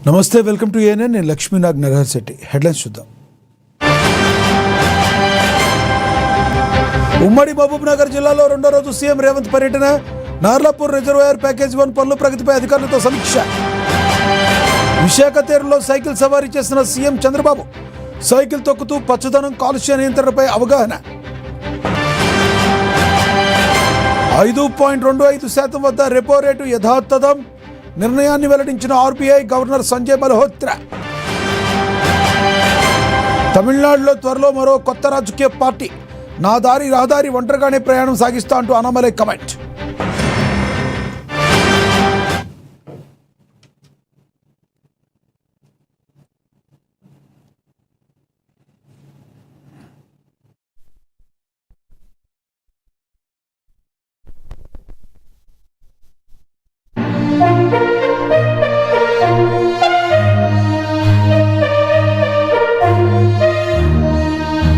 నమస్తే, welcome to ANN. నేను Lakshminag Narahar Shetty. Headlines చూద్దాం. ఉమ్మడి మహబూబ్ నగర్ జిల్లాలో రెండో రోజు సీఎం రేవంత్ పర్యటన. నార్లాపూర్ రిజర్వాయర్ ప్యాకేజ్ 1 పనుల ప్రగతిపై అధికారులతో సమీక్ష. విశాఖ తీరంలో సైకిల్ సవారీ చేసిన సీఎం చంద్రబాబు. సైకిల్ తొక్కుతూ పచ్చదనం, కాలుష్య నియంత్రణపై అవగాహన. 5.25% వద్ద రెపో రేటు యథాతథం. నిర్ణయాన్ని వెల్లడించిన ఆర్బీఐ గవర్నర్ సంజయ్ మల్హోత్రా. తమిళనాడులో త్వరలో మరో కొత్త రాజకీయ పార్టీ. నా దారి రహదారి, ఒంటరిగానే ప్రయాణం సాగిస్తా అంటూ Annamalai comment.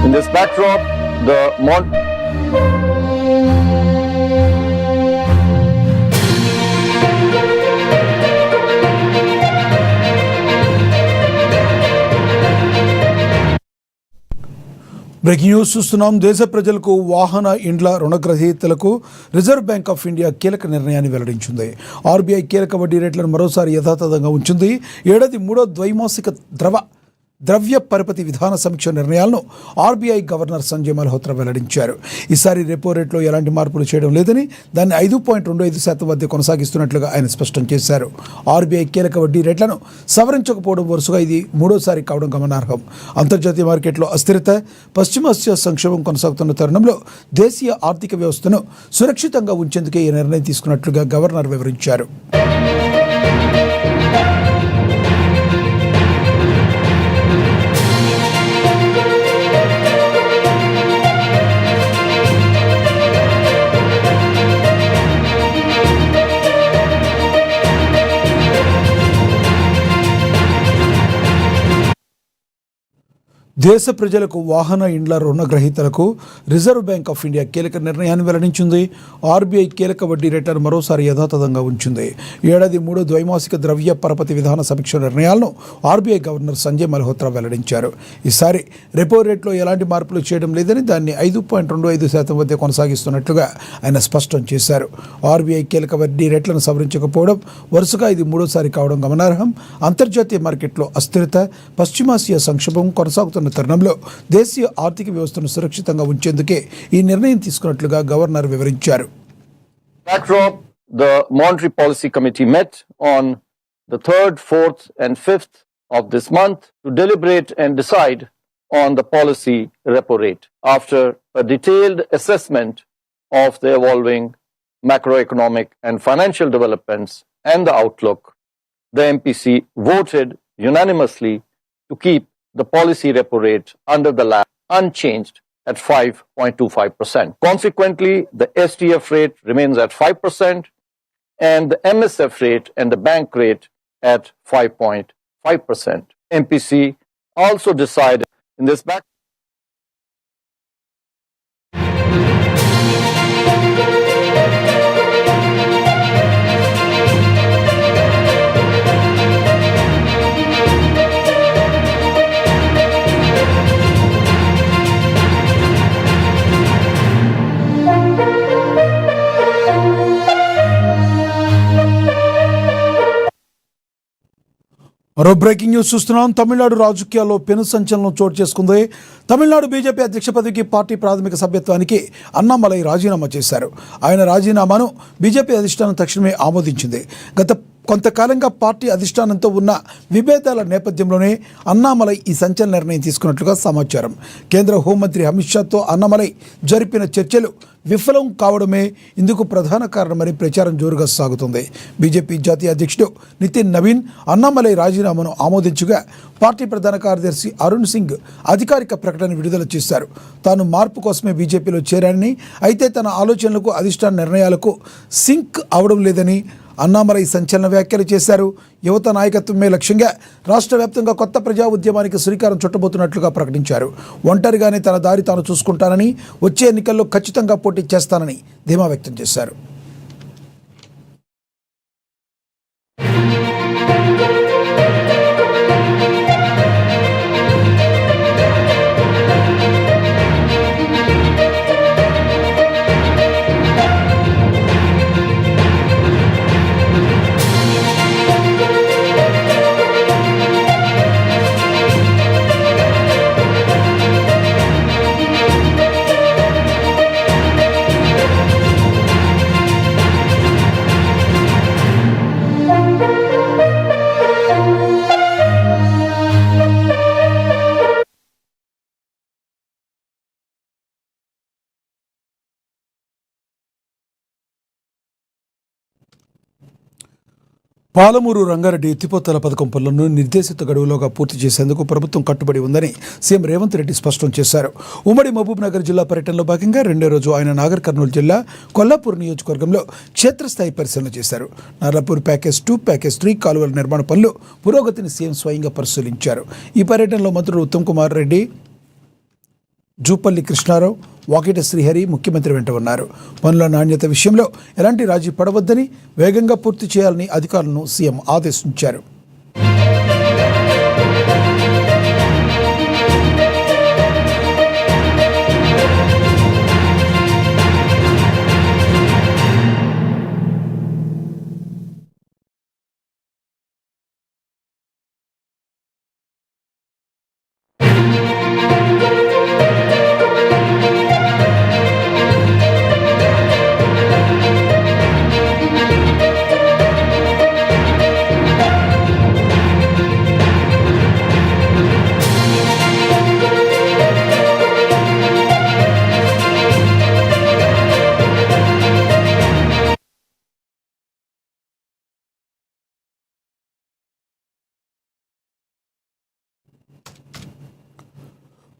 In this backdrop, breaking news చూస్తున్నాం. దేశ ప్రజలకు, వాహన ఇండ్ల రుణగ్రహీతలకు రిజర్వ్ బ్యాంక్ ఆఫ్ ఇండియా కీలక నిర్ణయాన్ని వెల్లడించింది. ఆర్బీఐ కీలక వడ్డీ రేట్లను మరోసారి యథాతథంగా ఉంచింది. ఏడాది మూడో ద్వైమాసిక ద్రవ్య పరపతి విధాన సమీక్ష నిర్ణయాలను ఆర్బీఐ గవర్నర్ సంజయ్ మల్హోత్రా వెల్లడించారు. ఈసారి రెపో రేట్లో ఎలాంటి మార్పులు చేయడం లేదని, దాన్ని 5.25% వద్ద కొనసాగిస్తున్నట్లుగా ఆయన స్పష్టం చేశారు. ఆర్బీఐ కీలక వడ్డీ రేట్లను సవరించకపోవడం వరుసగా ఇది మూడోసారి కావడం గమనార్హం. అంతర్జాతీయ మార్కెట్లో అస్థిరత, పశ్చిమాసియా సంక్షోభం కొనసాగుతున్న తరుణంలో దేశీయ ఆర్థిక వ్యవస్థను సురక్షితంగా ఉంచేందుకే ఈ నిర్ణయం తీసుకున్నట్లుగా గవర్నర్ వివరించారు. దేశ ప్రజలకు, వాహన ఇండ్ల రుణగ్రహీతలకు రిజర్వ్ బ్యాంక్ ఆఫ్ ఇండియా కీలక నిర్ణయాన్ని వెల్లడించింది. ఆర్బీఐ కీలక వడ్డీ రేట్లను మరోసారి యథాతథంగా ఉంచింది. ఏడాది మూడో ద్వైమాసిక ద్రవ్య పరపతి విధాన సమీక్ష నిర్ణయాలను ఆర్బీఐ గవర్నర్ సంజయ్ మల్హోత్రా వెల్లడించారు. ఈసారి రెపో రేట్లో ఎలాంటి మార్పులు చేయడం లేదని, దాన్ని 5.25% వద్ద కొనసాగిస్తున్నట్లుగా ఆయన స్పష్టం చేశారు. ఆర్బీఐ కీలక వడ్డీ రేట్లను సవరించకపోవడం వరుసగా ఇది మూడోసారి కావడం గమనార్హం. అంతర్జాతీయ మార్కెట్లో అస్థిరత, పశ్చిమాసియా సంక్షోభం కొనసాగుతున్న తరుణంలో దేశీయ ఆర్థిక వ్యవస్థను సురక్షితంగా ఉంచేందుకే ఈ నిర్ణయం తీసుకున్నట్లుగా గవర్నర్ వివరించారు. backdrop, the Monetary Policy Committee met on the 3rd, 4th and 5th of this month to deliberate and decide on the policy repo rate. After a detailed assessment of the evolving macroeconomic and financial developments and the outlook, the MPC voted unanimously to keep the policy repo rate under the law unchanged at 5.25%. Consequently, the STF rate remains at 5% and the MSF rate and the bank rate at 5.5%. MPC also decided in this మరో breaking news చూస్తున్నాం. తమిళనాడు రాజకీయాల్లో పెను సంచలనం చోటు చేసుకుంది. Tamil Nadu BJP అధ్యక్ష పదవికి party ప్రాథమిక సభ్యత్వానికి అన్నామలై రాజీనామా చేశారు. ఆయన రాజీనామాను బీజేపీ అధిష్టానం తక్షణమే ఆమోదించింది. గత కొంతకాలంగా పార్టీ అధిష్టానంతో ఉన్న విభేదాల నేపథ్యంలోనే అన్నామలై ఈ సంచలన నిర్ణయం తీసుకున్నట్లుగా సమాచారం. కేంద్ర హోంమంత్రి అమిత్ షాతో అన్నామలై జరిపిన చర్చలు విఫలం కావడమే ఇందుకు ప్రధాన కారణమని ప్రచారం జోరుగా సాగుతుంది. బీజేపీ జాతీయ అధ్యక్షుడు నితిన్ నవీన్ అన్నామలై రాజీనామాను ఆమోదించగా పార్టీ ప్రధాన కార్యదర్శి అరుణ్ సింగ్ అధికారిక ప్రకటన విడుదల చేశారు. తాను మార్పు కోసమే బీజేపీలో చేరానని, అయితే తన ఆలోచనలకు, అధిష్టాన నిర్ణయాలకు సింక్ అవడం లేదని అన్నామలై సంచలన వ్యాఖ్యలు చేశారు. యువత నాయకత్వమే లక్ష్యంగా రాష్ట్ర వ్యాప్తంగా కొత్త ప్రజా ఉద్యమానికి శ్రీకారం చుట్టబోతున్నట్లుగా ప్రకటించారు. ఒంటరిగానే తన దారి తాను చూసుకుంటానని, వచ్చే ఎన్నికల్లో ఖచ్చితంగా పోటీ చేస్తానని ధీమా వ్యక్తం చేశారు. పాలమూరు రంగారెడ్డి ఎత్తిపోతల పథకం పనులను నిర్దేశిత గడువులోగా పూర్తి చేసేందుకు ప్రభుత్వం కట్టుబడి ఉందని సీఎం రేవంత్ రెడ్డి స్పష్టం చేశారు. ఉమ్మడి మహబూబ్ నగర్ జిల్లా పర్యటనలో భాగంగా రెండో రోజు ఆయన నాగర్ కర్నూలు జిల్లా కొల్లాపూర్ నియోజకవర్గంలో క్షేత్రస్థాయి పరిశీలన చేశారు. నార్లాపూర్ ప్యాకేజ్ 2, ప్యాకేజ్ 3 కాలువల నిర్మాణ పనులు పురోగతిని సీఎం స్వయంగా పరిశీలించారు. ఈ పర్యటనలో మంత్రులు ఉత్తమ్ కుమార్ రెడ్డి, జూపల్లి కృష్ణారావు, వాకిట శ్రీహరి ముఖ్యమంత్రి వెంట ఉన్నారు. పనుల నాణ్యత విషయంలో ఎలాంటి రాజీ పడవద్దని, వేగంగా పూర్తి చేయాలని అధికారులను సీఎం ఆదేశించారు.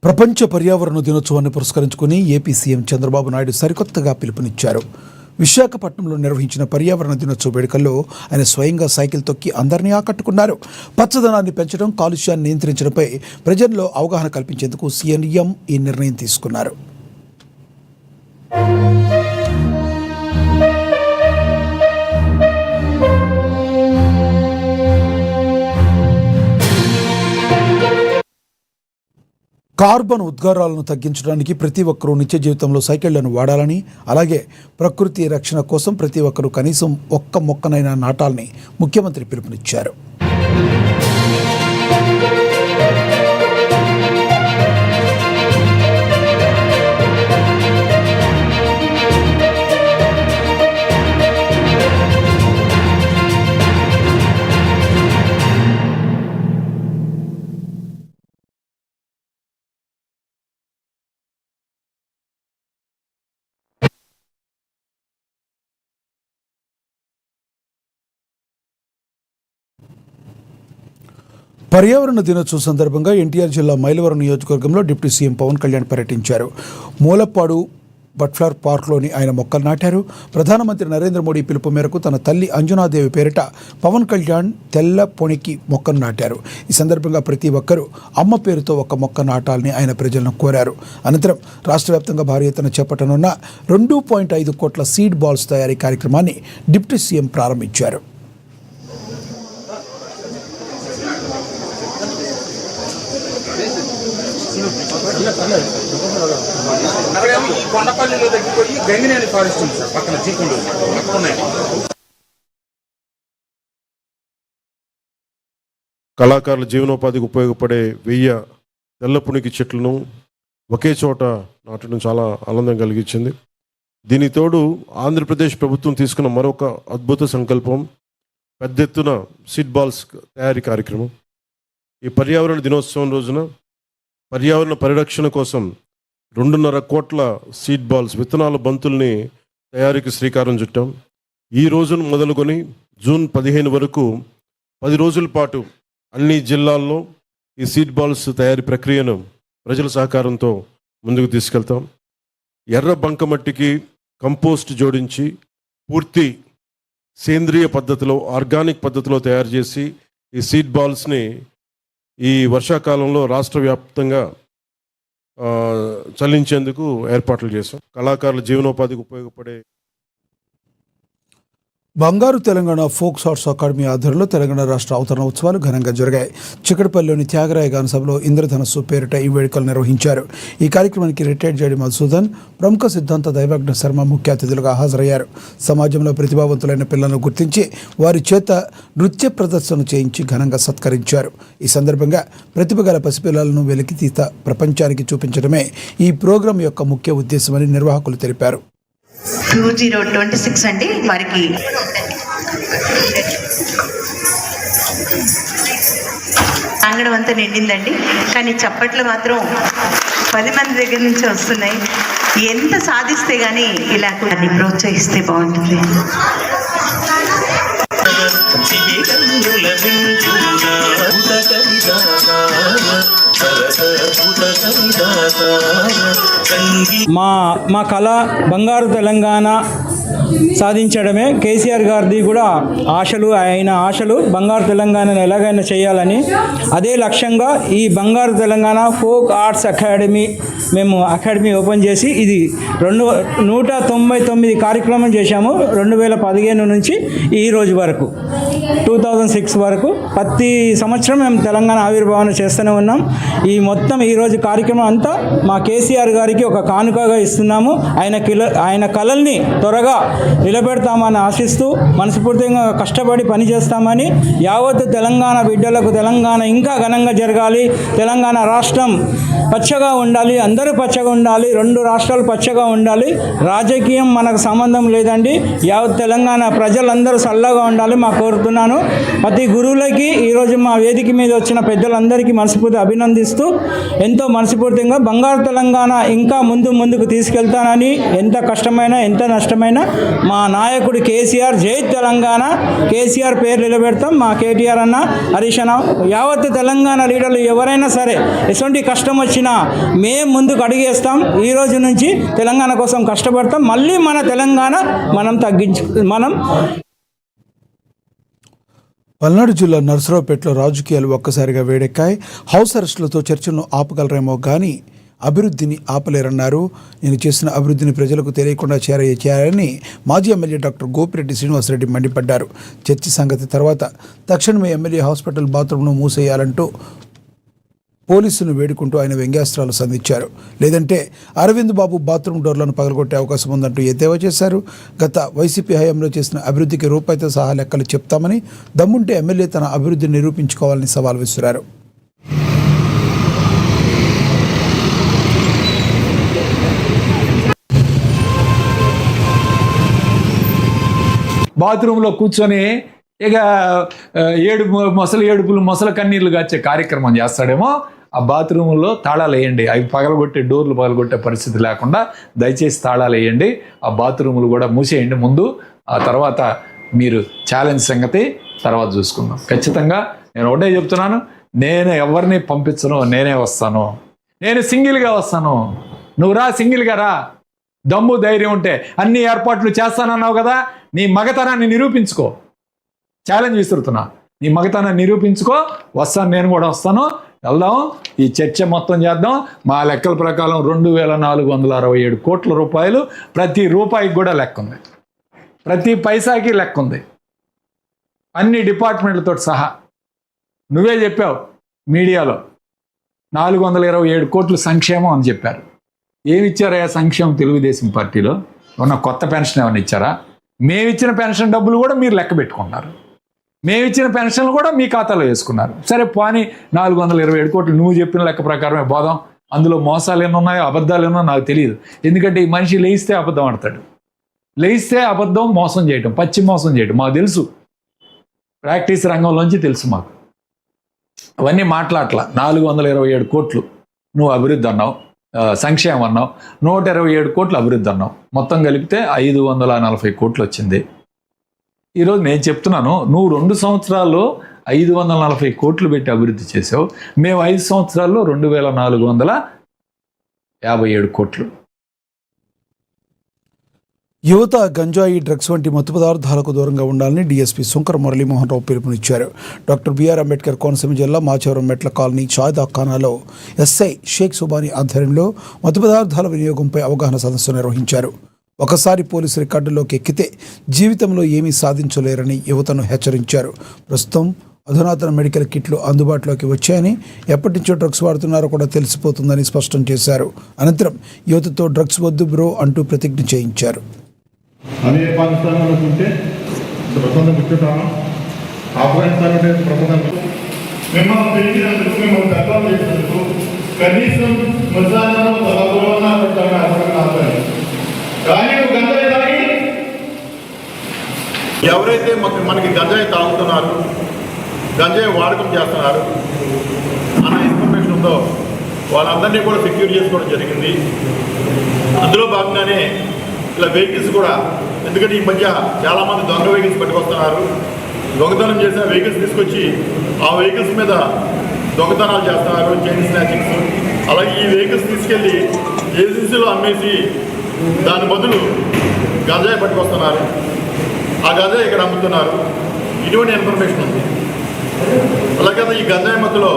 ప్రపంచ పర్యావరణ దినోత్సవాన్ని పురస్కరించుకుని ఏపీ సీఎం చంద్రబాబు నాయుడు సరికొత్తగా పిలుపునిచ్చారు. విశాఖపట్నంలో నిర్వహించిన పర్యావరణ దినోత్సవ వేడుకల్లో ఆయన స్వయంగా సైకిల్ తొక్కి అందరినీ ఆకట్టుకున్నారు. పచ్చదనాన్ని పెంచడం, కాలుష్యాన్ని నియంత్రించడంపై ప్రజల్లో అవగాహన కల్పించేందుకు సీఎం ఈ నిర్ణయం తీసుకున్నారు. కార్బన్ ఉద్గారాలను తగ్గించడానికి ప్రతి ఒక్కరూ నిత్య జీవితంలో సైకిళ్లను వాడాలని, అలాగే ప్రకృతి రక్షణ కోసం ప్రతి ఒక్కరూ కనీసం ఒక్క మొక్కనైనా నాటాలని ముఖ్యమంత్రి పిలుపునిచ్చారు. పర్యావరణ దినోత్సవం సందర్భంగా ఎన్టీఆర్ జిల్లా మైలవరం నియోజకవర్గంలో డిప్యూటీ సీఎం పవన్ కళ్యాణ్ పర్యటించారు. మూలపాడు బట్ఫ్లవర్ పార్క్లోని ఆయన మొక్కలు నాటారు. ప్రధానమంత్రి నరేంద్ర మోడీ పిలుపు మేరకు తన తల్లి అంజనాదేవి పేరిట పవన్ కళ్యాణ్ తెల్ల పొనికి మొక్కను నాటారు. ఈ సందర్భంగా ప్రతి ఒక్కరూ అమ్మ పేరుతో ఒక మొక్క నాటాలని ఆయన ప్రజలను కోరారు. అనంతరం రాష్ట్ర వ్యాప్తంగా భారీ ఎత్తున చేపట్టనున్న 2.5 కోట్ల సీడ్ బాల్స్ తయారీ కార్యక్రమాన్ని డిప్యూటీ సీఎం ప్రారంభించారు. కళాకారుల జీవనోపాధికి ఉపయోగపడే 1000 తెల్లపునికి చెట్లను ఒకే చోట నాటడం చాలా ఆనందం కలిగించింది. దీనికి తోడు ఆంధ్రప్రదేశ్ ప్రభుత్వం తీసుకున్న మరొక అద్భుత సంకల్పం పెద్ద ఎత్తున సీడ్ బాల్స్ తయారీ కార్యక్రమం. ఈ పర్యావరణ దినోత్సవం రోజున పర్యావరణ పరిరక్షణ కోసం 2.5 కోట్ల సీడ్ బాల్స్ విత్తనాల బంతుల్ని తయారీకి శ్రీకారం చుట్టాం. ఈ రోజును మొదలుకొని జూన్ 15 వరకు 10 రోజుల పాటు అన్ని జిల్లాల్లో ఈ సీడ్ బాల్స్ తయారీ ప్రక్రియను ప్రజల సహకారంతో ముందుకు తీసుకెళ్తాం. ఎర్ర బంకమట్టికి కంపోస్ట్ జోడించి పూర్తి సేంద్రియ పద్ధతిలో, ఆర్గానిక్ పద్ధతిలో తయారు చేసి ఈ సీడ్ బాల్స్ని ఈ వర్షాకాలంలో రాష్ట్ర వ్యాప్తంగా చల్లించేందుకు ఏర్పాట్లు చేశాం. కళాకారుల జీవనోపాధికి ఉపయోగపడే బంగారు తెలంగాణ ఫోక్ ఆర్ట్స్ అకాడమీ ఆధ్వర్యంలో తెలంగాణ రాష్ట్ర అవతరణ ఉత్సవాలు ఘనంగా జరిగాయి. చిక్కడపల్లిలోని త్యాగరాయ గాన సభలో ఇంద్రధనస్సు పేరిట ఈ వేడుకలు నిర్వహించారు. ఈ కార్యక్రమానికి రిటైర్డ్ జేడి మధుసూదన్, ప్రముఖ సిద్ధాంత దైవజ్ఞ శర్మ ముఖ్య అతిథులుగా హాజరయ్యారు. సమాజంలో ప్రతిభావంతులైన పిల్లలను గుర్తించి వారి చేత నృత్య ప్రదర్శన చేయించి ఘనంగా సత్కరించారు. ఈ సందర్భంగా ప్రతిభ గల పసిపిల్లలను వెలికితీత ప్రపంచానికి చూపించడమే ఈ ప్రోగ్రాం యొక్క ముఖ్య ఉద్దేశమని నిర్వాహకులు తెలిపారు. 2026 అండి వారికి అంగడం అంతా నిండిందండి. కానీ చప్పట్లు మాత్రం 10 మంది దగ్గర నుంచి వస్తున్నాయి. ఎంత సాధిస్తే గానీ ఇలా ప్రోత్సహిస్తే బాగుంటుంది. చిగిరంగుల బిందునా మా కళ బంగారు తెలంగాణ సాధించడమే కేసీఆర్ గారిది కూడా ఆయన ఆశలు బంగారు తెలంగాణను ఎలాగైనా చేయాలని అదే లక్ష్యంగా ఈ బంగారు తెలంగాణ ఫోక్ ఆర్ట్స్ అకాడమీ మేము అకాడమీ ఓపెన్ చేసి ఇది 199 కార్యక్రమం చేశాము 2015 నుంచి ఈ రోజు వరకు 2006 వరకు ప్రతి సంవత్సరం మేము తెలంగాణ ఆవిర్భావన చేస్తూనే ఉన్నాం. ఈ మొత్తం ఈరోజు కార్యక్రమం అంతా మా కేసీఆర్ గారికి ఒక కానుకగా ఇస్తున్నాము. ఆయన కళల్ని త్వరగా నిలబెడతామని ఆశిస్తూ మనస్ఫూర్తిగా కష్టపడి పనిచేస్తామని యావత్ తెలంగాణ బిడ్డలకు తెలంగాణ ఇంకా ఘనంగా జరగాలి, తెలంగాణ రాష్ట్రం పచ్చగా ఉండాలి, అందరూ పచ్చగా ఉండాలి, 2 రాష్ట్రాలు పచ్చగా ఉండాలి. రాజకీయం మనకు సంబంధం లేదండి. యావత్ తెలంగాణ ప్రజలందరూ చల్లగా ఉండాలి మా కోరుతున్నాను. ప్రతి గురువులకి ఈరోజు మా వేదిక మీద వచ్చిన పెద్దలందరికీ మనస్ఫూర్తి అభినందిస్తూ ఎంతో మనస్ఫూర్తిగా బంగారు తెలంగాణ ఇంకా ముందుకు తీసుకెళ్తానని ఎంత కష్టమైనా ఎంత నష్టమైనా మా నాయకుడు కేసీఆర్ జై తెలంగాణ, కేసీఆర్ పేరు నిలబెడతాం. మా కేటీఆర్ అన్న, హరీష్ అన్న, యావత్ తెలంగాణ లీడర్లు ఎవరైనా సరే ఎటువంటి కష్టం వచ్చినా మేము ముందుకు అడిగేస్తాం. ఈ రోజు నుంచి తెలంగాణ కోసం కష్టపడతాం. మళ్ళీ మన తెలంగాణ మనం పల్నాడు జిల్లా నర్సరావుపేటలో రాజకీయాలు ఒక్కసారిగా వేడెక్కాయి. హౌస్ అరెస్టులతో చర్చలను ఆపగలరేమో కానీ అభివృద్ధిని ఆపలేరన్నారు. నేను చేసిన అభివృద్ధిని ప్రజలకు తెలియకుండా చేయాలని మాజీ ఎమ్మెల్యే డాక్టర్ గోపిరెడ్డి శ్రీనివాసరెడ్డి మండిపడ్డారు. చర్చ సంగతి తర్వాత తక్షణమే ఎమ్మెల్యే హాస్పిటల్ బాత్రూమ్ను మూసేయాలంటూ పోలీసులను వేడుకుంటూ ఆయన వ్యంగ్యాస్త్రాలు సంధించారు. లేదంటే అరవింద్ బాబు బాత్రూమ్ డోర్లను పగలగొట్టే అవకాశం ఉందంటూ ఎద్దేవా చేశారు. గత వైసీపీ హయాంలో చేసిన అభివృద్ధికి రూపాయితో సహా లెక్కలు చెప్తామని, దమ్ముంటే ఎమ్మెల్యే తన అభివృద్ధిని నిరూపించుకోవాలని సవాల్ విసిరారు. బాత్రూంలో కూర్చొని ఇక మొసలు కన్నీళ్లు గార్చే కార్యక్రమం చేస్తాడేమో. ఆ బాత్రూంలో తాళాలు వేయండి, అవి డోర్లు పగలగొట్టే పరిస్థితి లేకుండా దయచేసి తాళాలు వేయండి. ఆ బాత్రూములు కూడా మూసేయండి ముందు. ఆ తర్వాత మీరు ఛాలెంజ్ సంగతి తర్వాత చూసుకుందాం. ఖచ్చితంగా నేను ఒకటే చెప్తున్నాను, నేను ఎవరిని పంపించను, నేనే వస్తాను. నేను సింగిల్గా వస్తాను. నువ్వు రా, సింగిల్గా రా. దమ్ము ధైర్యం ఉంటే అన్ని ఏర్పాట్లు చేస్తానన్నావు కదా, నీ మగతనాన్ని నిరూపించుకో. ఛాలెంజ్ విసురుతున్నా, నీ మగతనాన్ని నిరూపించుకో. వస్తాను, నేను కూడా వస్తాను. వెళ్దాం, ఈ చర్చ మొత్తం చేద్దాం. మా లెక్కల ప్రకారం 2467 కోట్ల రూపాయలు, ప్రతి రూపాయికి కూడా లెక్క ఉంది, ప్రతి పైసాకి లెక్క ఉంది, అన్ని డిపార్ట్మెంట్లతో సహా. నువ్వే చెప్పావు మీడియాలో 427 కోట్లు సంక్షేమం అని చెప్పారు. ఏమిచ్చారా సంక్షేమం తెలుగుదేశం పార్టీలో? ఉన్న కొత్త పెన్షన్ ఏమైనా ఇచ్చారా? మేమిచ్చిన పెన్షన్ డబ్బులు కూడా మీరు లెక్క పెట్టుకున్నారు, మేమిచ్చిన పెన్షన్లు కూడా మీ ఖాతాలో వేసుకున్నారు. సరే పోనీ 427 కోట్లు నువ్వు చెప్పిన లెక్క ప్రకారమే పోదాం. అందులో మోసాలు ఎన్ని ఉన్నాయో అబద్ధాలు ఎన్నో నాకు తెలియదు. ఎందుకంటే ఈ మనిషి లేయిస్తే అబద్ధం ఆడతాడు, లేయిస్తే అబద్ధం, మోసం చేయటం, పచ్చి మోసం చేయటం మాకు తెలుసు, ప్రాక్టీస్ రంగంలోంచి తెలుసు మాకు. అవన్నీ మాట్లాడట్లా. 427 కోట్లు నువ్వు అభివృద్ధి అన్నావు, సంక్షేమం అన్నావు, 127 కోట్లు అభివృద్ధి అన్నావు, మొత్తం కలిపితే 540 కోట్లు వచ్చింది. ఈరోజు నేను చెప్తున్నాను, నువ్వు 2 సంవత్సరాల్లో 540 కోట్లు పెట్టి అభివృద్ధి చేసావు, మేము 5 సంవత్సరాల్లో 2457 కోట్లు. యువత గంజాయి, డ్రగ్స్ వంటి మత్తు పదార్థాలకు దూరంగా ఉండాలని డీఎస్పీ శుంకర మురళీమోహన్ రావు పిలుపునిచ్చారు. డాక్టర్ బిఆర్ అంబేద్కర్ కోనసీమ జిల్లా మాచవరం మెట్ల కాలనీ చాయ్దాఖానాలో ఎస్ఐ షేక్ సుబానీ ఆధ్వర్యంలో మత్తు పదార్థాల వినియోగంపై అవగాహన సదస్సు నిర్వహించారు. ఒకసారి పోలీసు రికార్డుల్లోకి ఎక్కితే జీవితంలో ఏమీ సాధించలేరని యువతను హెచ్చరించారు. ప్రస్తుతం అధునాతన మెడికల్ కిట్లు అందుబాటులోకి వచ్చాయని, ఎప్పటి నుంచో డ్రగ్స్ వాడుతున్నారో కూడా తెలిసిపోతుందని స్పష్టం చేశారు. అనంతరం యువతతో డ్రగ్స్ వద్దు బ్రో అంటూ ప్రతిజ్ఞ చేయించారు. అదే పాకిస్తాన్ అనుకుంటే ప్రసంగం కూర్చుంటాను, ఆఫ్ఘనిస్తాన్ అంటే ప్రసంగం మిమ్మల్ని పెంచినందుకు, మిమ్మల్ని పెద్దలు చేసినందుకు కనీసం మధ్యాహ్నం కానీ గంజాయి తాగి ఎవరైతే మనకి గంజాయి తాగుతున్నారు, గంజాయి వాడకం చేస్తున్నారు అన్న ఇన్ఫర్మేషన్ ఉందో వాళ్ళందరినీ కూడా సెక్యూర్ చేసుకోవడం జరిగింది. అందులో భాగంగానే ఇలా వెహికల్స్ కూడా, ఎందుకంటే ఈ మధ్య చాలామంది దొంగ వెహికల్స్ పట్టుకొస్తున్నారు, దొంగతనం చేసిన వెహికల్స్ తీసుకొచ్చి ఆ వెహికల్స్ మీద దొంగతనాలు చేస్తున్నారు, చైన్ స్నాచింగ్స్. అలాగే ఈ వెహికల్స్ తీసుకెళ్ళి ఏజెన్సీలో అమ్మేసి దాని బదులు గంజాయి పట్టుకొస్తున్నారు. ఆ గంజాయి ఇక్కడ అమ్ముతున్నారు. ఇటువంటి ఇన్ఫర్మేషన్ ఉంది. అలాగే ఈ గంజాయి మత్తులో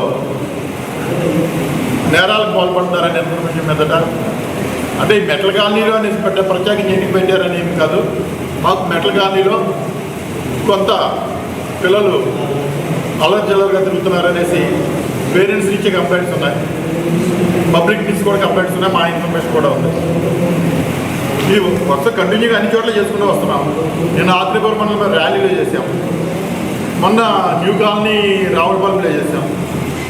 నేరాలకు పాల్పడుతున్నారనే ఇన్ఫర్మేషన్ మీదట. అంటే ఈ మెట్ల కాలనీలో అనేసి ప్రత్యేకించి ఎందుకు పెట్టారని ఏమి కాదు. మాకు మెట్ల కాలనీలో కొంత పిల్లలు అల్లర్జల్లరుగా తిరుగుతున్నారనేసి పేరెంట్స్ నుంచి కంప్లైంట్స్ ఉన్నాయి, పబ్లిక్ నుంచి కూడా కంప్లైంట్స్ ఉన్నాయి, మా ఇన్ఫర్మేషన్ కూడా ఉంది. ఈ వరుస కంటిన్యూగా అన్ని చోట్ల చేసుకుంటూ వస్తున్నాం. నేను ఆత్రిపురం మండలంలో ర్యాలీలో చేశాం, మొన్న న్యూ కాలనీ రావులపాలెంలో చేశాం,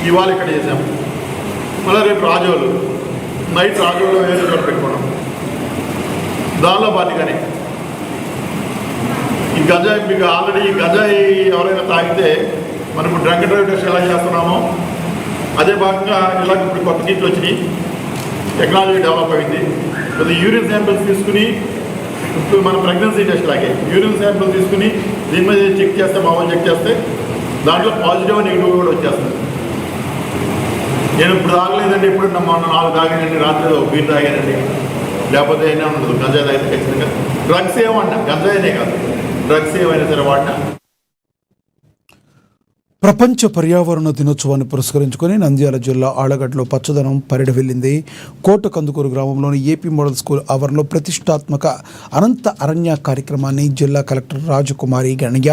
ఇవాళ ఇక్కడ చేశాం. మళ్ళీ రేపు రాజోలు నైట్ రాజోలు వేరే చోట పెట్టుకున్నాం. దానిలో పాటుగానే ఈ గంజాయి మీకు ఆల్రెడీ ఈ గంజాయి ఎవరైనా తాగితే మనం ఇప్పుడు డ్రంక్ డ్రైవ్ టెస్ట్ ఎలా చేస్తున్నామో అదే భాగంగా ఇలాగ ఇప్పుడు కొత్త కిట్లు వచ్చినాయి, టెక్నాలజీ డెవలప్ అయింది. కొద్దిగా యూరిన్ శాంపిల్స్ తీసుకుని ఇప్పుడు మన ప్రెగ్నెన్సీ టెస్ట్ లాగే యూరిన్ శాంపిల్స్ తీసుకుని దీని మీద చెక్ చేస్తే మామూలు చెక్ చేస్తే దాంట్లో పాజిటివ్ నెగిటివ్ కూడా వచ్చేస్తుంది. నేను ఇప్పుడు తాగలేదండి, ఇప్పుడు మొన్న 4 తాగానండి, రాత్రి బీర్ తాగానండి, లేకపోతే అయినా ఉండదు. గంజాయి తాగితే ఖచ్చితంగా డ్రగ్స్ ఏమన్నా గంజాయినే కాదు, డ్రగ్స్ ఏమైనా సరే వాడినా. ప్రపంచ పర్యావరణ దినోత్సవాన్ని పురస్కరించుకొని నంద్యాల జిల్లా ఆళ్లగడ్డలో పచ్చదనం పరిడి వెళ్ళింది. కోటకందుకూరు గ్రామంలోని ఏపీ మోడల్ స్కూల్ ఆవరణలో ప్రతిష్టాత్మక అనంత అరణ్య కార్యక్రమాన్ని జిల్లా కలెక్టర్ రాజకుమారి గణయ్య,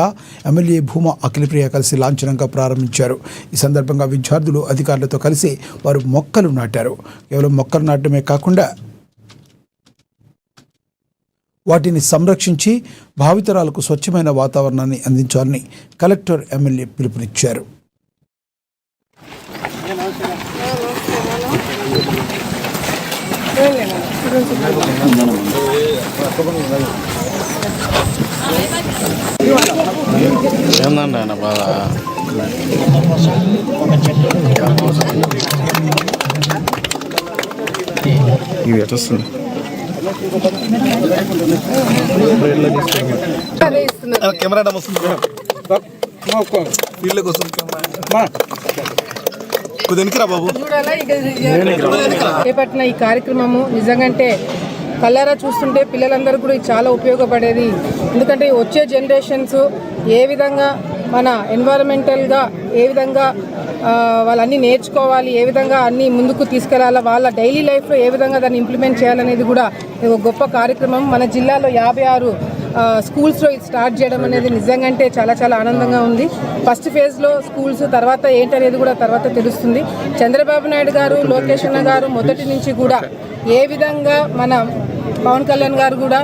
ఎమ్మెల్యే భూమా అఖిలప్రియ కలిసి లాంఛనంగా ప్రారంభించారు. ఈ సందర్భంగా విద్యార్థులు అధికారులతో కలిసి వారు మొక్కలు నాటారు. కేవలం మొక్కలు నాటడమే కాకుండా వాటిని సంరక్షించి భావితరాలకు స్వచ్ఛమైన వాతావరణాన్ని అందించాలని కలెక్టర్, ఎమ్మెల్యే పిలుపునిచ్చారు. ఇవి ఎట్లొస్తుంది కెమెరా వస్తుంది ఫీల్డ్కి వస్తుంది కొద్దిగా బాబు. చేపట్టిన ఈ కార్యక్రమము నిజంగా కళ్ళారా చూస్తుంటే పిల్లలందరూ కూడా ఇది చాలా ఉపయోగపడేది. ఎందుకంటే వచ్చే జనరేషన్స్ ఏ విధంగా మన ఎన్వైరన్మెంటల్గా ఏ విధంగా వాళ్ళన్నీ నేర్చుకోవాలి, ఏ విధంగా అన్నీ ముందుకు తీసుకెళ్లాలి, వాళ్ళ డైలీ లైఫ్లో ఏ విధంగా దాన్ని ఇంప్లిమెంట్ చేయాలనేది కూడా ఒక గొప్ప కార్యక్రమం. మన జిల్లాలో 56 స్కూల్స్లో ఇది స్టార్ట్ చేయడం అనేది నిజంగా చాలా చాలా ఆనందంగా ఉంది. ఫస్ట్ ఫేజ్లో స్కూల్స్, తర్వాత ఏంటనేది కూడా తర్వాత తెలుస్తుంది. చంద్రబాబు నాయుడు గారు, లోకేష్ అన్న గారు మొదటి నుంచి కూడా ఏ విధంగా మన పవన్ కళ్యాణ్ గారు కూడా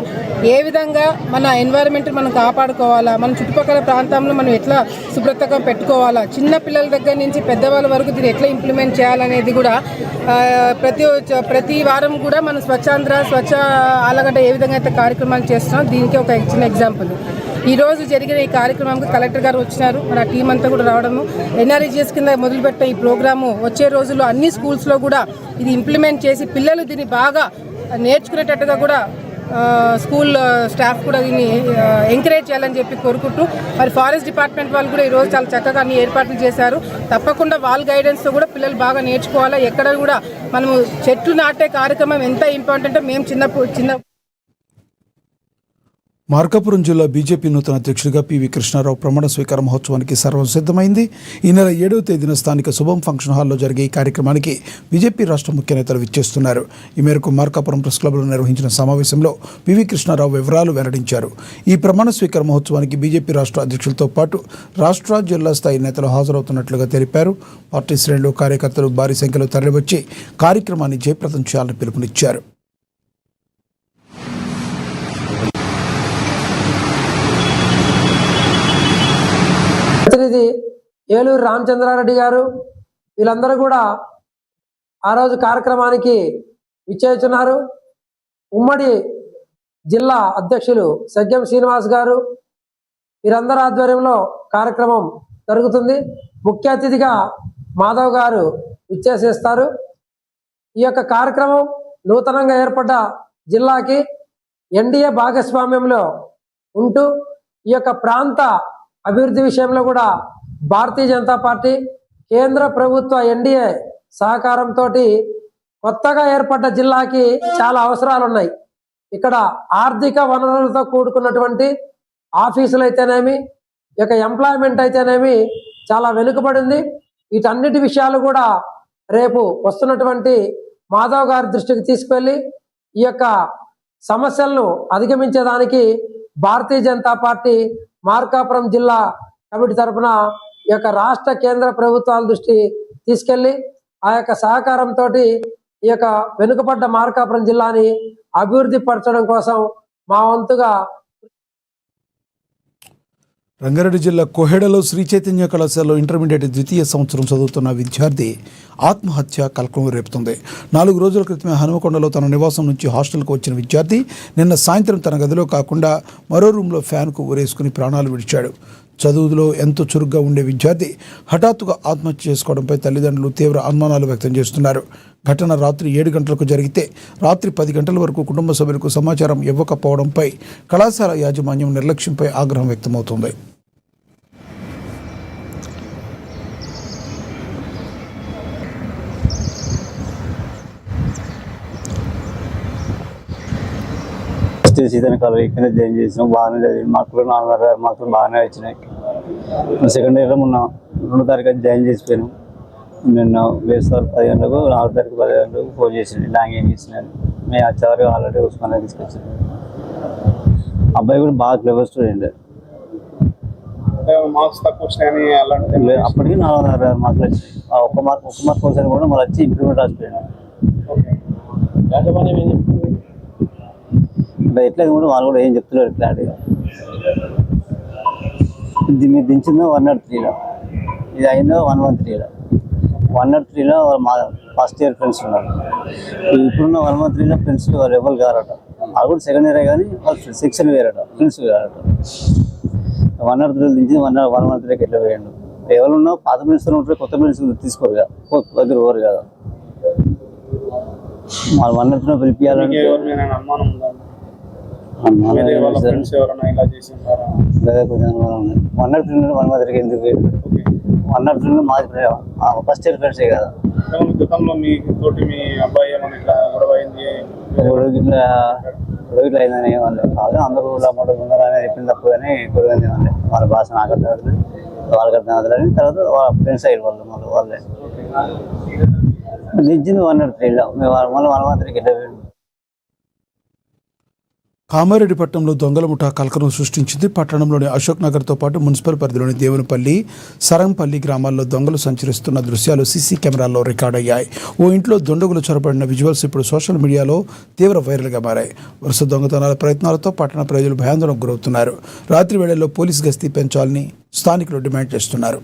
ఏ విధంగా మన ఎన్వైరన్మెంట్ మనం కాపాడుకోవాలా, మన చుట్టుపక్కల ప్రాంతంలో మనం ఎట్లా శుభ్రతగా పెట్టుకోవాలా, చిన్న పిల్లల దగ్గర నుంచి పెద్దవాళ్ళ వరకు దీన్ని ఎట్లా ఇంప్లిమెంట్ చేయాలనేది కూడా ప్రతి వారం కూడా మనం స్వచ్ఛాంధ్ర, స్వచ్ఛ ఆళ్లగడ్డ ఏ విధంగా అయితే కార్యక్రమాలు చేస్తున్నాం దీనికి ఒక చిన్న ఎగ్జాంపుల్. ఈరోజు జరిగిన ఈ కార్యక్రమానికి కలెక్టర్ గారు వచ్చినారు, మన టీం అంతా కూడా రావడము. ఎన్ఆర్ఈజీఎస్ కింద మొదలుపెట్టిన ఈ ప్రోగ్రాము వచ్చే రోజుల్లో అన్ని స్కూల్స్లో కూడా ఇది ఇంప్లిమెంట్ చేసి పిల్లలు దీన్ని బాగా నేర్చుకునేటట్టుగా కూడా స్కూల్ స్టాఫ్ కూడా దీన్ని ఎంకరేజ్ చేయాలని చెప్పి కోరుకుంటూ, మరి ఫారెస్ట్ డిపార్ట్మెంట్ వాళ్ళు కూడా ఈరోజు చాలా చక్కగా అన్ని ఏర్పాట్లు చేశారు. తప్పకుండా వాళ్ళ గైడెన్స్తో కూడా పిల్లలు బాగా నేర్చుకోవాలా. ఎక్కడ కూడా మనము చెట్లు నాటే కార్యక్రమం ఎంత ఇంపార్టెంట్ మేము చిన్న మార్కాపురం జిల్లా బీజేపీ నూతన అధ్యక్షుడిగా పివి కృష్ణారావు ప్రమాణ స్వీకార మహోత్సవానికి సర్వం సిద్ధమైంది. ఈ నెల 7వ తేదీన స్థానిక శుభం ఫంక్షన్ హాల్లో జరిగే ఈ కార్యక్రమానికి బీజేపీ రాష్ట్ర ముఖ్య నేతలు విచ్చేస్తున్నారు. ఈ మేరకు మార్కాపురం ప్రెస్ క్లబ్లో నిర్వహించిన సమావేశంలో పివి కృష్ణారావు వివరాలు వెల్లడించారు. ఈ ప్రమాణ స్వీకార మహోత్సవానికి బీజేపీ రాష్ట్ర అధ్యక్షులతో పాటు రాష్ట్ర, జిల్లా స్థాయి నేతలు హాజరవుతున్నట్లుగా తెలిపారు. పార్టీ శ్రేణులు, కార్యకర్తలు భారీ సంఖ్యలో తరలివచ్చి కార్యక్రమాన్ని జయప్రదం చేయాలని పిలుపునిచ్చారు. ప్రతినిధి ఏలూరు రామచంద్రారెడ్డి గారు వీళ్ళందరూ కూడా ఆ రోజు కార్యక్రమానికి విచ్చేస్తున్నారు. ఉమ్మడి జిల్లా అధ్యక్షులు సజ్జం శ్రీనివాస్ గారు వీరందరి ఆధ్వర్యంలో కార్యక్రమం జరుగుతుంది. ముఖ్య అతిథిగా మాధవ్ గారు విచ్చేసేస్తారు. ఈ యొక్క కార్యక్రమం నూతనంగా ఏర్పడ్డ జిల్లాకి ఎన్డీఏ భాగస్వామ్యంలో ఉంటూ ఈ యొక్క ప్రాంత అభివృద్ధి విషయంలో కూడా భారతీయ జనతా పార్టీ కేంద్ర ప్రభుత్వ ఎన్డీఏ సహకారంతో కొత్తగా ఏర్పడ్డ జిల్లాకి చాలా అవసరాలు ఉన్నాయి. ఇక్కడ ఆర్థిక వనరులతో కూడుకున్నటువంటి ఆఫీసులు అయితేనేమి, ఇక ఎంప్లాయ్మెంట్ అయితేనేమి చాలా వెనుకబడింది. వీటన్నిటి విషయాలు కూడా రేపు వస్తున్నటువంటి మాధవ్ గారి దృష్టికి తీసుకెళ్లి ఈ యొక్క సమస్యలను అధిగమించేదానికి భారతీయ జనతా పార్టీ మార్కాపురం జిల్లా కమిటీ తరఫున ఈ యొక్క రాష్ట్ర కేంద్ర ప్రభుత్వాల దృష్టి తీసుకెళ్లి ఆ యొక్క సహకారంతో ఈ యొక్క వెనుకబడ్డ మార్కాపురం జిల్లాని అభివృద్ధి పరచడం కోసం మా వంతుగా. రంగారెడ్డి జిల్లా కోహెడలో శ్రీ చైతన్య కళాశాలలో ఇంటర్మీడియట్ ద్వితీయ సంవత్సరం చదువుతున్న విద్యార్థి ఆత్మహత్య కలకలం రేపుతుంది. 4 రోజుల క్రితమే హనుమకొండలో తన నివాసం నుంచి హాస్టల్కు వచ్చిన విద్యార్థి నిన్న సాయంత్రం తన గదిలో కాకుండా మరో రూమ్లో ఫ్యాన్కు ఊరేసుకుని ప్రాణాలు విడిచాడు. చదువులో ఎంతో చురుగ్గా ఉండే విద్యార్థి హఠాత్తుగా ఆత్మహత్య చేసుకోవడంపై తల్లిదండ్రులు తీవ్ర అనుమానాలు వ్యక్తం చేస్తున్నారు. ఘటన రాత్రి 7 గంటలకు జరిగితే రాత్రి 10 గంటల వరకు కుటుంబ సభ్యులకు సమాచారం ఇవ్వకపోవడంపై కళాశాల యాజమాన్యం నిర్లక్ష్యంపై ఆగ్రహం వ్యక్తమవుతోంది. సీజన్ కాలం ఇక్కడ జాయిన్ చేసినాం, బాగానే చదివి మార్కులు 4.5 మార్కులు బాగానే వచ్చినాయి. సెకండ్ ఇయర్లో మొన్న 2వ తారీఖు జాయిన్ చేసిపోయాను. నిన్న వేస్తారు 10 గంటలకు, 4వ తారీఖు 10 గంటలకు ఫోన్ చేసింది లాంగ్వేజ్ చేసినాను. మేము వచ్చేవారు ఆల్రెడీ ఉస్మానియా తీసుకొచ్చాను. అబ్బాయి కూడా బాగా క్లెవర్ స్టూడెంట్. మార్క్స్ తక్కువ వచ్చినాయని అప్పటికి 4.5 మార్కులు వచ్చినాయి. ఒక్క మార్క్ కోసం కూడా మళ్ళీ వచ్చి ఇంప్రూవ్మెంట్ రాసిపోయాను. ఎట్లేదు కూడా వాళ్ళు కూడా ఏం చెప్తున్నారు క్లారిటీగా. దీన్ని దించిందో 103లో, ఇది అయిందో 113లో. 103లో మా ఫస్ట్ ఇయర్ ఫ్రెండ్స్ ఉన్నారు. ఇప్పుడున్న 113లో ఫ్రెండ్స్ వాళ్ళు ఎవరు కారట. వాళ్ళు కూడా సెకండ్ ఇయరే కానీ వాళ్ళు సెక్షన్ వేరట, ఫ్రెండ్స్ కారట. 103లో దించి 113లోకి ఎట్లా వేయండు. ఎవరున్నా పాత ఫ్రెండ్స్తో ఉంటే కొత్త ఫ్రెండ్స్ తీసుకోరు కదా, దగ్గర పోరు కదా. వాళ్ళు 103లో పిలిపియాలంటే అనుమానం ఉందా? 103 ఎందుకు 103 మాది ఫస్ట్ ఇయర్ ఫ్రెండ్సే కదా. గతంలో మీ తోటి మీ అబ్బాయి ఏమైనా ఇట్లా గొడవ అయింది? గొడవ అయిందని వాళ్ళు అందరూ ఉన్నారని చెప్పింది తప్పు కానీ గొడవ వాళ్ళ భాష నాకు అర్థం అవుతుంది, వాళ్ళకి అర్థం అవుతుంది. తర్వాత వాళ్ళ ఫ్రెండ్స్ అయ్యారు వాళ్ళు, మళ్ళీ వాళ్ళే దించింది 103లో. మళ్ళీ 113కి ఎట్లా పోయింది. కామారెడ్డిపట్నంలో దొంగల ముఠా కలకలం సృష్టించింది. పట్టణంలోని అశోక్ నగర్తో పాటు మున్సిపల్ పరిధిలోని దేవునిపల్లి, సరంపల్లి గ్రామాల్లో దొంగలు సంచరిస్తున్న దృశ్యాలు సీసీ కెమెరాల్లో రికార్డయ్యాయి. ఓ ఇంట్లో దుండగులు చొరబడిన విజువల్స్ ఇప్పుడు సోషల్ మీడియాలో తీవ్ర వైరల్గా మారాయి. వరుస దొంగతనాల ప్రయత్నాలతో పట్టణ ప్రజలు భయాందోళనకు గురవుతున్నారు. రాత్రి వేళల్లో పోలీస్ గస్తీ పెంచాలని స్థానికులు డిమాండ్ చేస్తున్నారు.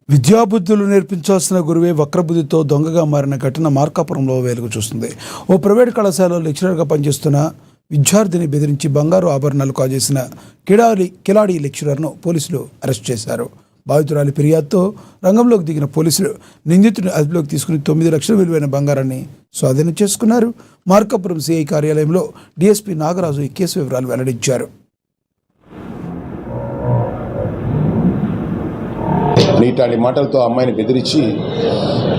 విద్యాబుద్ధులు నేర్పించాల్సిన గురువే వక్రబుద్ధితో దొంగగా మారిన ఘటన మార్కాపురంలో వెలుగు చూస్తుంది. ఓ ప్రైవేట్ కళాశాలలో లెక్చరర్గా పనిచేస్తున్న విద్యార్థిని బెదిరించి బంగారు ఆభరణాలు కాజేసిన కిలాడి లెక్చరర్ను పోలీసులు అరెస్ట్ చేశారు. బాధితురాలి ఫిర్యాదుతో రంగంలోకి దిగిన పోలీసులు నిందితుడిని అదుపులోకి తీసుకుని 9 లక్షల విలువైన బంగారాన్ని స్వాధీనం చేసుకున్నారు. మార్కాపురం సిఐ కార్యాలయంలో డీఎస్పీ నాగరాజు ఈ కేసు వివరాలు వెల్లడించారు. నీటాని మాటలతో ఆ అమ్మాయిని బెదిరించి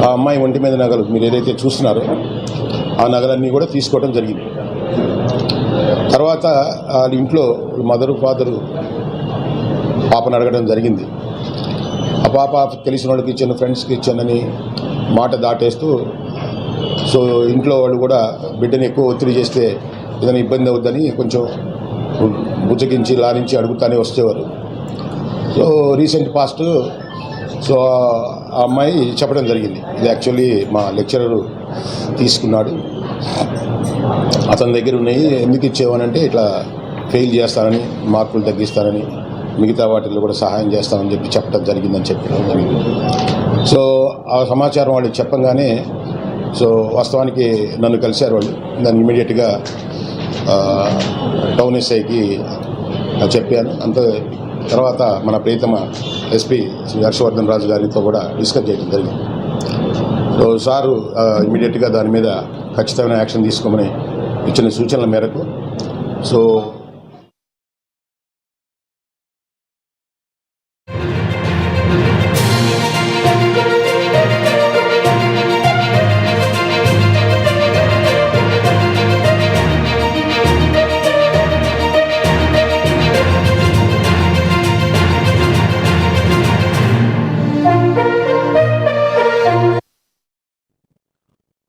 ఆ అమ్మాయి ఒంటి మీద నగలు మీరు ఏదైతే చూస్తున్నారో ఆ నగలన్నీ కూడా తీసుకోవడం జరిగింది. తర్వాత వాళ్ళ ఇంట్లో మదరు ఫాదరు పాపను అడగడం జరిగింది. ఆ పాప తెలిసిన వాళ్ళకి ఇచ్చాను, ఫ్రెండ్స్కి ఇచ్చానని మాట దాటేస్తూ, సో ఇంట్లో వాళ్ళు కూడా బిడ్డని ఎక్కువ ఒత్తిడి చేస్తే ఏదైనా ఇబ్బంది అవుద్దని కొంచెం బుజ్జగించి లారించి అడుగుతానే వచ్చేవారు. సో రీసెంట్ పాస్ట్ సో ఆ అమ్మాయి చెప్పడం జరిగింది, ఇది యాక్చువల్లీ మా లెక్చరరు తీసుకున్నాడు, అతని దగ్గర ఉన్నాయి, ఎందుకు ఇచ్చేవానంటే ఇట్లా ఫెయిల్ చేస్తానని, మార్కులు తగ్గిస్తానని, మిగతా వాటిల్లో కూడా సహాయం చేస్తానని చెప్పి చెప్పడం జరిగిందని చెప్పడం జరిగింది. సో ఆ సమాచారం వాళ్ళకి చెప్పంగానే సో వాస్తవానికి నన్ను కలిశారు వాళ్ళు. దాన్ని ఇమీడియట్గా టౌన్ ఎస్ఐకి చెప్పాను. అంత తర్వాత మన ప్రియతమ ఎస్పీ శ్రీ హర్షవర్ధన్ రాజు గారితో కూడా డిస్కస్ చేయడం జరిగింది. సో సారు ఇమీడియట్గా దాని మీద ఖచ్చితమైన యాక్షన్ తీసుకోమని ఇచ్చిన సూచనల మేరకు సో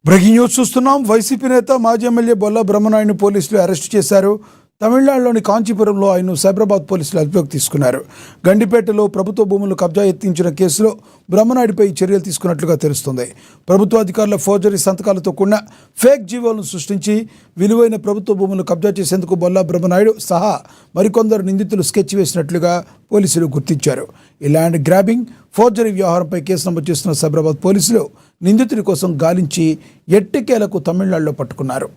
బ్రేకింగ్ న్యూస్ చూస్తున్నాం. వైసీపీ నేత మాజీ ఎమ్మెల్యే బొల్లా బ్రహ్మనాయుడిని పోలీసులు అరెస్ట్ చేశారు. తమిళనాడులోని కాంచీపురంలో ఆయన సైబరాబాద్ పోలీసులు అదుపులోకి తీసుకున్నారు. గండిపేటలో ప్రభుత్వ భూములు కబ్జా ఎత్తించిన కేసులో బ్రహ్మనాయుడిపై చర్యలు తీసుకున్నట్లుగా తెలుస్తుంది. ప్రభుత్వ అధికారుల ఫోర్జరీ సంతకాలతో కూడిన ఫేక్ జీవోలను సృష్టించి విలువైన ప్రభుత్వ భూములు కబ్జా చేసేందుకు బొల్లా బ్రహ్మనాయుడు సహా మరికొందరు నిందితులు స్కెచ్ వేసినట్లుగా పోలీసులు గుర్తించారు. ఈ ల్యాండ్ గ్రాబింగ్, ఫోర్జరీ వ్యవహారంపై కేసు నమోదు చేస్తున్న సైబరాబాద్ పోలీసులు నిందితుడి కోసం గాలించి ఎట్టకేలకు తమిళనాడులో పట్టుకున్నారు.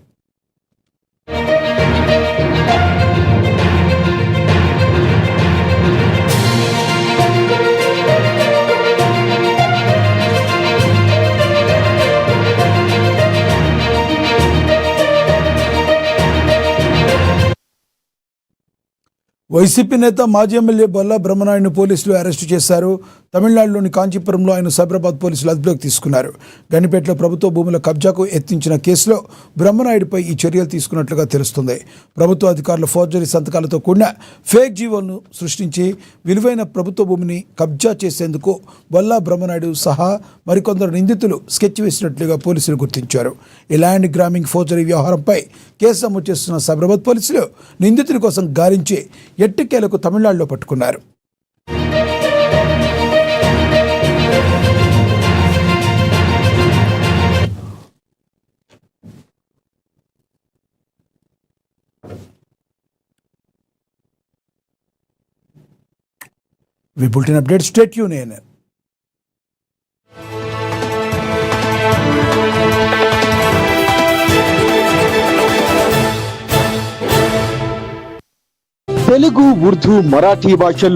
వైసీపీ నేత మాజీ ఎమ్మెల్యే బొల్లా బ్రహ్మనాయుడిని పోలీసులు అరెస్టు చేశారు. తమిళనాడులోని కాంచీపురంలో ఆయన సైబరాబాద్ పోలీసులు అదుపులోకి తీసుకున్నారు. గండిపేటలో ప్రభుత్వ భూముల కబ్జాకు ఎత్తించిన కేసులో బ్రహ్మనాయుడిపై ఈ చర్యలు తీసుకున్నట్లుగా తెలుస్తుంది. ప్రభుత్వ అధికారుల ఫోర్జరీ సంతకాలతో కూడిన ఫేక్ జీవోలను సృష్టించి విలువైన ప్రభుత్వ భూమిని కబ్జా చేసేందుకు బొల్లా బ్రహ్మనాయుడు సహా మరికొందరు నిందితులు స్కెచ్ వేసినట్లుగా పోలీసులు గుర్తించారు. ఈ ల్యాండ్ గ్రాబింగ్, ఫోర్జరీ వ్యవహారంపై కేసు నమోదు చేస్తున్న సైబరాబాద్ పోలీసులు నిందితుడి కోసం గాలించి ఎట్టకేలకు తమిళనాడులో పట్టుకున్నారు. We bulletin update, stay tuned in. Telugu, Urdu, Marathi భాషల్లో